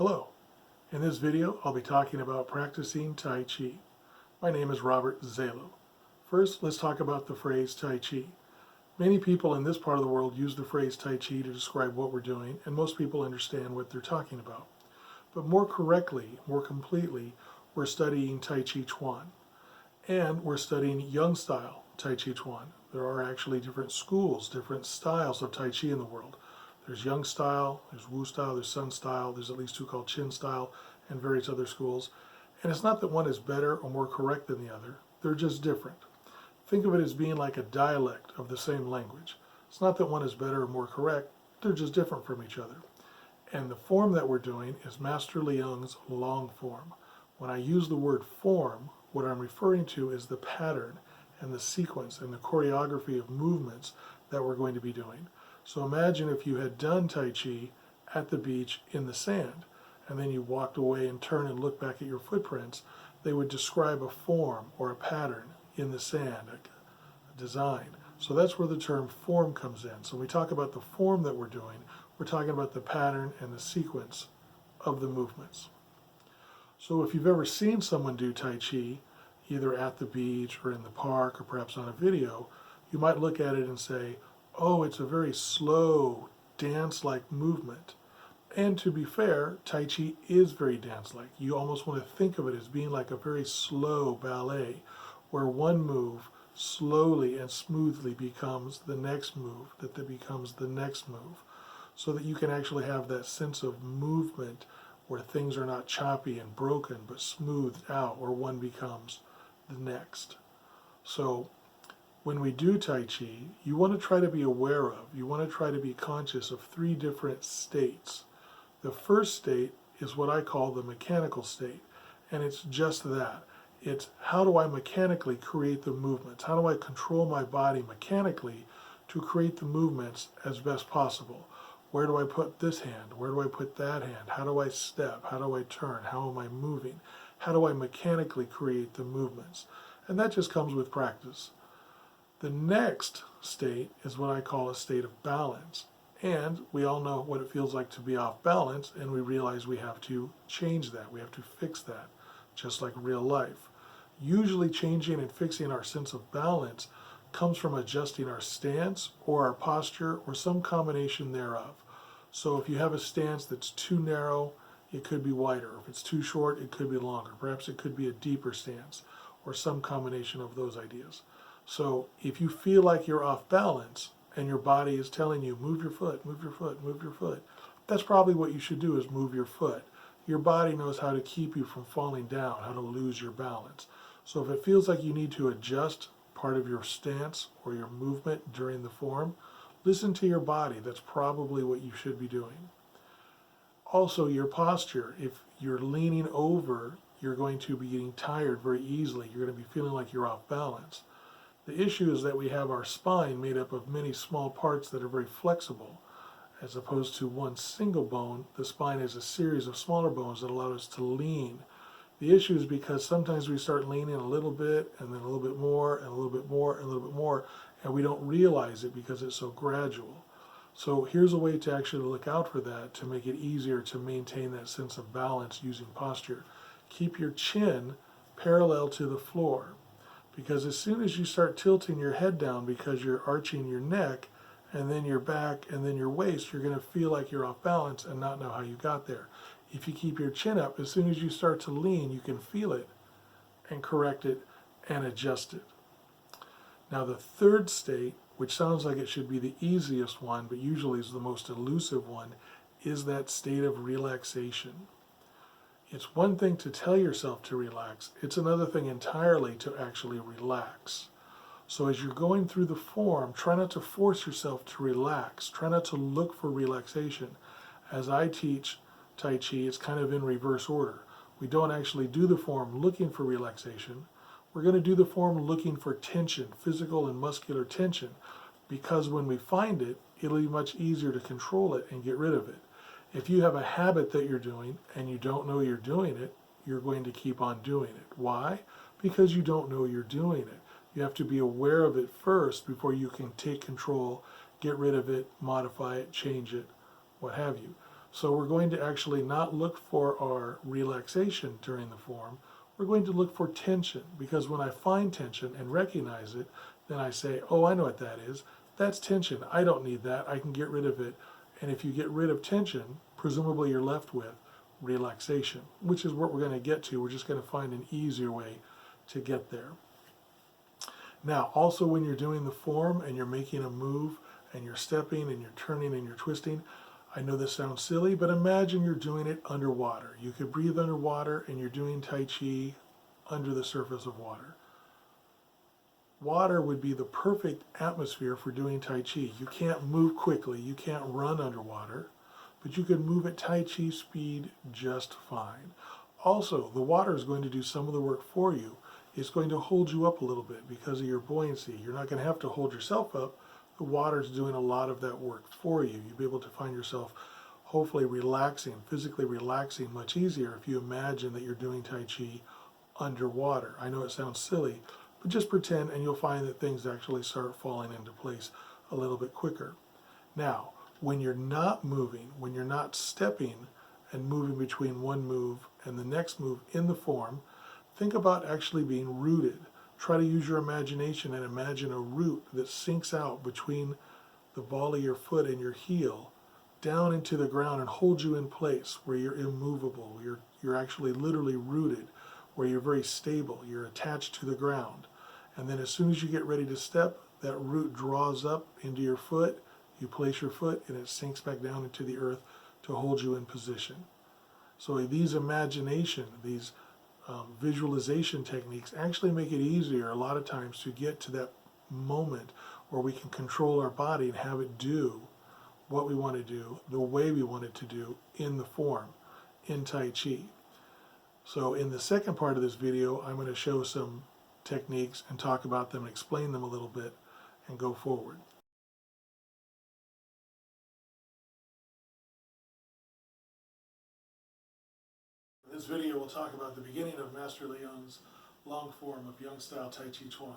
Hello. In this video, I'll be talking about practicing Tai Chi. My name is Robert Zalo. First, let's talk about the phrase Tai Chi. Many people in this part of the world use the phrase Tai Chi to describe what we're doing, and most people understand what they're talking about. But more correctly, more completely, we're studying Tai Chi Chuan. And we're studying Young style Tai Chi Chuan. There are actually different schools, different styles of Tai Chi in the world. There's Young style, there's Wu style, there's Sun style, there's at least two called Chin style, and various other schools. And it's not that one is better or more correct than the other, they're just different. Think of it as being like a dialect of the same language. It's not that one is better or more correct, they're just different from each other. And the form that we're doing is Master Liang's long form. When I use the word form, what I'm referring to is the pattern and the sequence and the choreography of movements that we're going to be doing. So imagine if you had done Tai Chi at the beach in the sand, and then you walked away and turned and looked back at your footprints. They would describe a form or a pattern in the sand, a design. So that's where the term form comes in. So when we talk about the form that we're doing, we're talking about the pattern and the sequence of the movements. So if you've ever seen someone do Tai Chi, either at the beach or in the park or perhaps on a video, you might look at it and say, oh, it's a very slow, dance-like movement. And to be fair, Tai Chi is very dance-like. You almost want to think of it as being like a very slow ballet, where one move slowly and smoothly becomes the next move, that becomes the next move, so that you can actually have that sense of movement where things are not choppy and broken, but smoothed out, where one becomes the next. So when we do Tai Chi, you want to try to be aware of, you want to try to be conscious of three different states. The first state is what I call the mechanical state, and it's just that. It's how do I mechanically create the movements? How do I control my body mechanically to create the movements as best possible? Where do I put this hand? Where do I put that hand? How do I step? How do I turn? How am I moving? How do I mechanically create the movements? And that just comes with practice. The next state is what I call a state of balance. And we all know what it feels like to be off balance, and we realize we have to change that. We have to fix that, just like real life. Usually changing and fixing our sense of balance comes from adjusting our stance or our posture or some combination thereof. So if you have a stance that's too narrow, it could be wider. If it's too short, it could be longer. Perhaps it could be a deeper stance or some combination of those ideas. So if you feel like you're off balance and your body is telling you, move your foot, move your foot, move your foot, that's probably what you should do, is move your foot. Your body knows how to keep you from falling down, how to lose your balance. So if it feels like you need to adjust part of your stance or your movement during the form, listen to your body. That's probably what you should be doing. Also, your posture. If you're leaning over, you're going to be getting tired very easily. You're going to be feeling like you're off balance. The issue is that we have our spine made up of many small parts that are very flexible. As opposed to one single bone, the spine is a series of smaller bones that allow us to lean. The issue is because sometimes we start leaning a little bit, and then a little bit more, and a little bit more, and a little bit more, and we don't realize it because it's so gradual. So here's a way to actually look out for that, to make it easier to maintain that sense of balance using posture. Keep your chin parallel to the floor, because as soon as you start tilting your head down because you're arching your neck, and then your back, and then your waist, you're going to feel like you're off balance and not know how you got there. If you keep your chin up, as soon as you start to lean, you can feel it and correct it and adjust it. Now the third state, which sounds like it should be the easiest one, but usually is the most elusive one, is that state of relaxation. It's one thing to tell yourself to relax, it's another thing entirely to actually relax. So as you're going through the form, try not to force yourself to relax. Try not to look for relaxation. As I teach Tai Chi, it's kind of in reverse order. We don't actually do the form looking for relaxation. We're going to do the form looking for tension, physical and muscular tension, because when we find it, it'll be much easier to control it and get rid of it. If you have a habit that you're doing and you don't know you're doing it, you're going to keep on doing it. Why? Because you don't know you're doing it. You have to be aware of it first before you can take control, get rid of it, modify it, change it, what have you. So we're going to actually not look for our relaxation during the form. We're going to look for tension, because when I find tension and recognize it, then I say, oh, I know what that is. That's tension. I don't need that. I can get rid of it. And if you get rid of tension, presumably you're left with relaxation, which is what we're going to get to. We're just going to find an easier way to get there. Now, also when you're doing the form and you're making a move and you're stepping and you're turning and you're twisting, I know this sounds silly, but imagine you're doing it underwater. You could breathe underwater and you're doing Tai Chi under the surface of water. Water would be the perfect atmosphere for doing Tai Chi. You can't move quickly, you can't run underwater, but you can move at Tai Chi speed just fine. Also, the water is going to do some of the work for you. It's going to hold you up a little bit because of your buoyancy. You're not going to have to hold yourself up. The water is doing a lot of that work for you. You'll be able to find yourself hopefully relaxing, physically relaxing much easier if you imagine that you're doing Tai Chi underwater. I know it sounds silly, but just pretend and you'll find that things actually start falling into place a little bit quicker. Now, when you're not moving, when you're not stepping and moving between one move and the next move in the form, think about actually being rooted. Try to use your imagination and imagine a root that sinks out between the ball of your foot and your heel down into the ground and holds you in place where you're immovable. You're actually literally rooted, where you're very stable. You're attached to the ground. And then as soon as you get ready to step, that root draws up into your foot. You place your foot and it sinks back down into the earth to hold you in position. So these imagination, these visualization techniques actually make it easier a lot of times to get to that moment where we can control our body and have it do what we want to do, the way we want it to do in the form, in Tai Chi. So in the second part of this video, I'm going to show some techniques and talk about them and explain them a little bit and go forward. In this video, we'll talk about the beginning of Master Leung's long form of Young Style Tai Chi Chuan,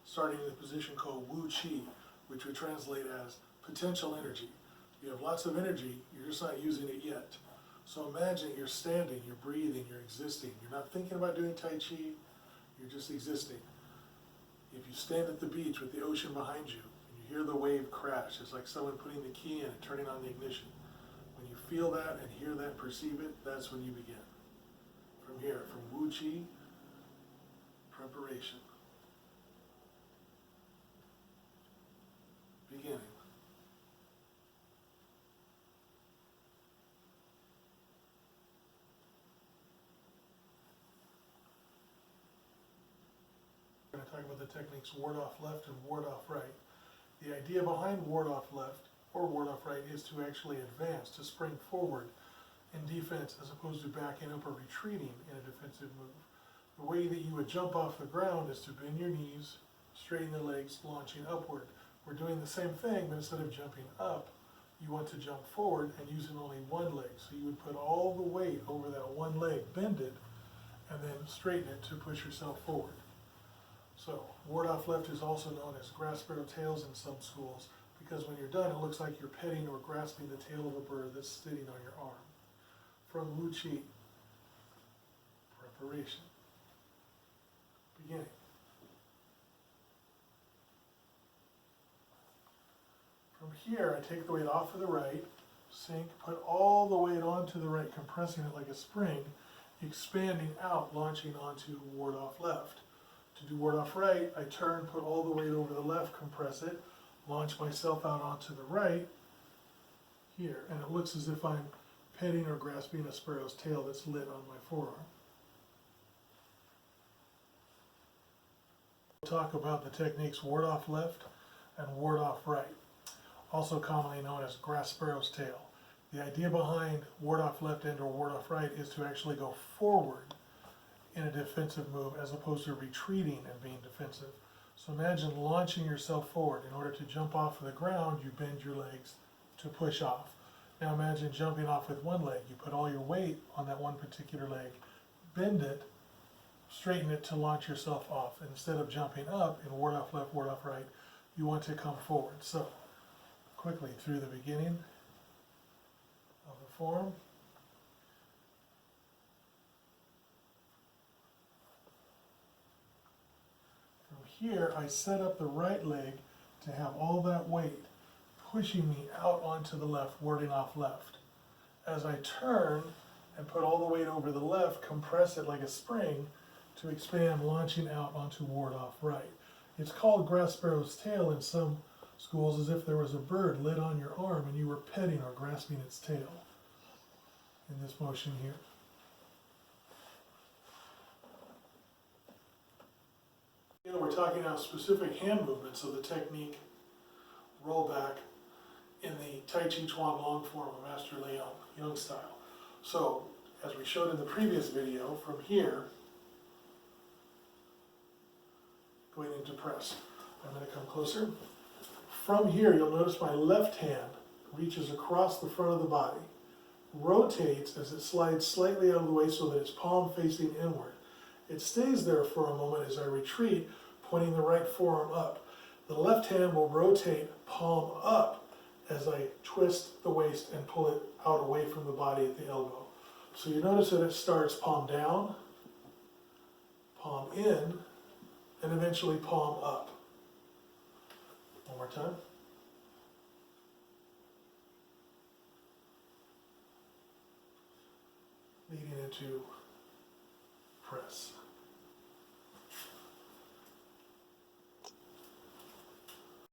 starting in the position called Wu Qi, which we translate as potential energy. You have lots of energy, you're just not using it yet. So imagine you're standing, you're breathing, you're existing. You're not thinking about doing Tai Chi, you're just existing. If you stand at the beach with the ocean behind you and you hear the wave crash, it's like someone putting the key in and turning on the ignition. When you feel that and hear that, perceive it, that's when you begin. From here, from Wu Qi, preparation. Beginning. We're going to talk about the techniques ward off left and ward off right. The idea behind ward off left or ward off right is to actually advance, to spring forward in defense as opposed to backing up or retreating in a defensive move. The way that you would jump off the ground is to bend your knees, straighten the legs, launching upward. We're doing the same thing, but instead of jumping up, you want to jump forward and using only one leg. So you would put all the weight over that one leg, bend it, and then straighten it to push yourself forward. So ward off left is also known as grass sparrow tails in some schools, because when you're done, it looks like you're petting or grasping the tail of a bird that's sitting on your arm. From Wu Qi, preparation, beginning. From here, I take the weight off of the right, sink, put all the weight onto the right, compressing it like a spring, expanding out, launching onto ward off left. To do ward off right, I turn, put all the weight over the left, compress it, launch myself out onto the right, here, and it looks as if I'm petting or grasping a sparrow's tail that's lit on my forearm. We'll talk about the techniques ward off left and ward off right, also commonly known as grass sparrow's tail. The idea behind ward off left and or ward off right is to actually go forward in a defensive move as opposed to retreating and being defensive. So imagine launching yourself forward. In order to jump off of the ground, you bend your legs to push off. Now imagine jumping off with one leg. You put all your weight on that one particular leg, bend it, straighten it to launch yourself off. And instead of jumping up in ward off left, ward off right, you want to come forward. So quickly through the beginning, of the form. From here, I set up the right leg to have all that weight pushing me out onto the left, warding off left. As I turn and put all the weight over the left, compress it like a spring to expand, launching out onto ward off right. It's called grass sparrow's tail in some schools, as if there was a bird lit on your arm and you were petting or grasping its tail in this motion here. You know, we're talking about specific hand movements of the technique roll back in the Tai Chi Chuan long form of Master Leon, Young style. So, as we showed in the previous video, from here, going into press. I'm going to come closer. From here, you'll notice my left hand reaches across the front of the body, rotates as it slides slightly out of the way so that it's palm facing inward. It stays there for a moment as I retreat, pointing the right forearm up. The left hand will rotate palm up as I twist the waist and pull it out away from the body at the elbow. So you notice that it starts palm down, palm in, and eventually palm up. One more time. Leading into press.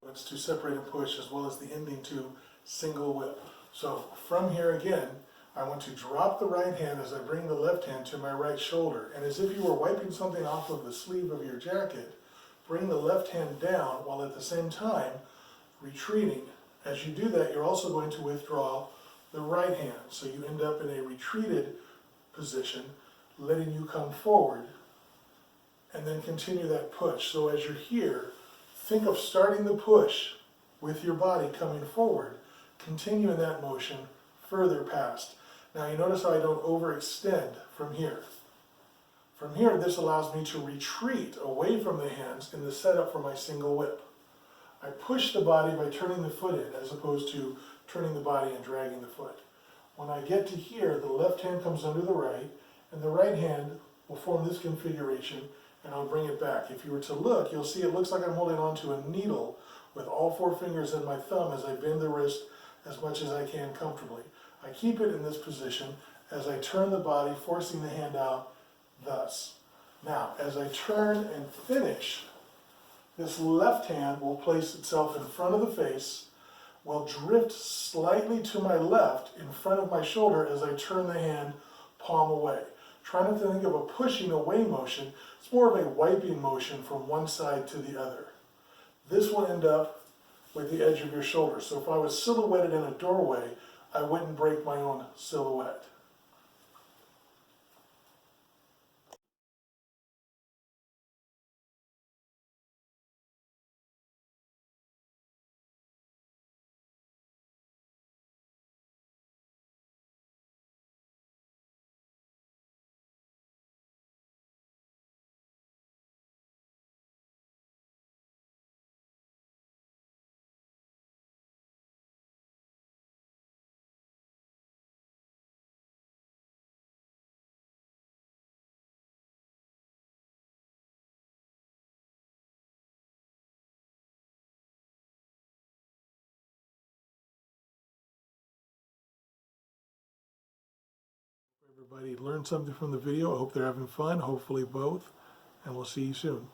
It's to separate and push, as well as the ending to single whip. So from here again, I want to drop the right hand as I bring the left hand to my right shoulder. And as if you were wiping something off of the sleeve of your jacket, bring the left hand down while at the same time retreating. As you do that, you're also going to withdraw the right hand. So you end up in a retreated position, letting you come forward, and then continue that push. So as you're here, think of starting the push with your body coming forward, continue in that motion further past. Now you notice how I don't overextend from here. From here, this allows me to retreat away from the hands in the setup for my single whip. I push the body by turning the foot in, as opposed to turning the body and dragging the foot. When I get to here, the left hand comes under the right, and the right hand will form this configuration, and I'll bring it back. If you were to look, you'll see it looks like I'm holding onto a needle with all four fingers and my thumb as I bend the wrist as much as I can comfortably. I keep it in this position as I turn the body, forcing the hand out thus. Now, as I turn and finish, this left hand will place itself in front of the face, will drift slightly to my left in front of my shoulder as I turn the hand palm away. Try not to think of a pushing away motion. It's more of a wiping motion from one side to the other. This will end up with the edge of your shoulder. So if I was silhouetted in a doorway, I wouldn't break my own silhouette. Everybody learned something from the video. I hope they're having fun, hopefully both, and we'll see you soon.